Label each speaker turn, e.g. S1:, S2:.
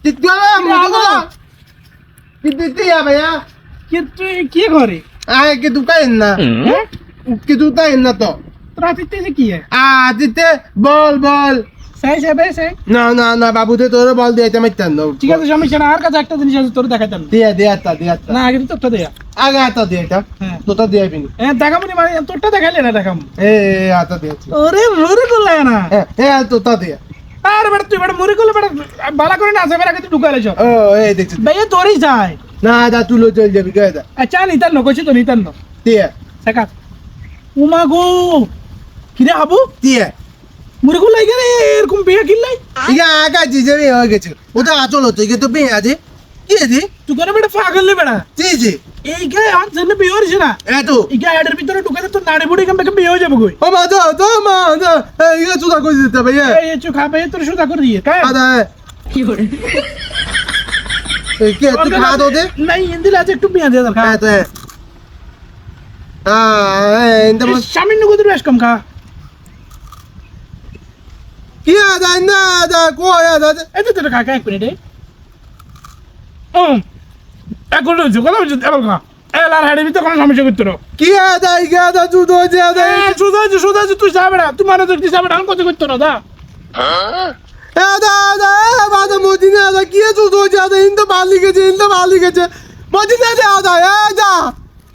S1: Tittala, mudo. Kittiya bhaiya.
S2: কি করে
S1: Ay, que tu caes na. Que tu caes na to.
S2: রাতিতে যে কি
S1: Titte, ball.
S2: সেই সেই
S1: না বাবুতে তোর বল দিয়ে এটা মাইতাম না
S2: ঠিক আছে সমস্যা না আর কাছে একটা জিনিস আছে তোর দেখাইতাম
S1: দিয়ে আত্তা
S2: না আগে তো তোরটা দেয়া
S1: আগে আত্তা দিয়ে এটা
S2: হ্যাঁ
S1: তোটা দিয়ে বিনি
S2: দেখাবো নি মানে তোরটা দেখাইলে না দেখাম
S1: আত্তা দিয়ে
S2: ওরে মুড়ি করলে না
S1: তোটা দিয়ে
S2: আরে বেটা তুই বেটা মুড়ি করলে বেটা বালা করে না আছে বেটা কিন্তু ঢুকাইলে সব
S1: ও দেখছিস
S2: ভাইয়া তোরই যায়
S1: না দা তুলো চল যাবি গায়দা
S2: আচ্ছা নিতান ন কইছি তো নিতান ন
S1: দিয়ে
S2: সেকা উমা গো কিরে হাবু
S1: দিয়ে
S2: মুড়ি করলে গেলে এরকম বিয়ে কিনলাই
S1: ইয়া আগা জিজে হয়ে গেছে ওটা আচল হতো কি তো বিয়ে আছে কি আছে
S2: তুই করে বেটা পাগল লে বেটা
S1: জি
S2: এই গায়ে আমার জন্য বিয়ে হইছে না
S1: এত
S2: এই গায়ের ভিতরে ঢুকালে তোর নাড়ি বুড়ি কেমন বিয়ে হয়ে যাবে কই
S1: ও মা দা ইয়া চুদা কই দিতে ভাইয়া
S2: এই চু খাবে তোর সুদা করে দিয়ে কাই
S1: আদা
S2: কি করে
S1: কি তুই খা দো দে
S2: নাই ইন্দিলা আছে একটু বিয়ে দিয়ে দরকার
S1: হ্যাঁ তো ইন্দা
S2: সামান্য কত বেশ কম খা
S1: কি আদা কো আদা
S2: এই তো তোর কাকা এক মিনিটে এখন কথা বলছি এবার খা এলার হেডে ভিতরে কোনো সমস্যা করতে রো
S1: কি আদা জুদো যে আদা
S2: সুদা তুই যাবে না তুই মানে তো যাবে না কত করতে না দা
S1: আদা বাদা মদিনা আদা কি জুদো যে আদা ইন্দা বালি গেছে মদিনা যে আদা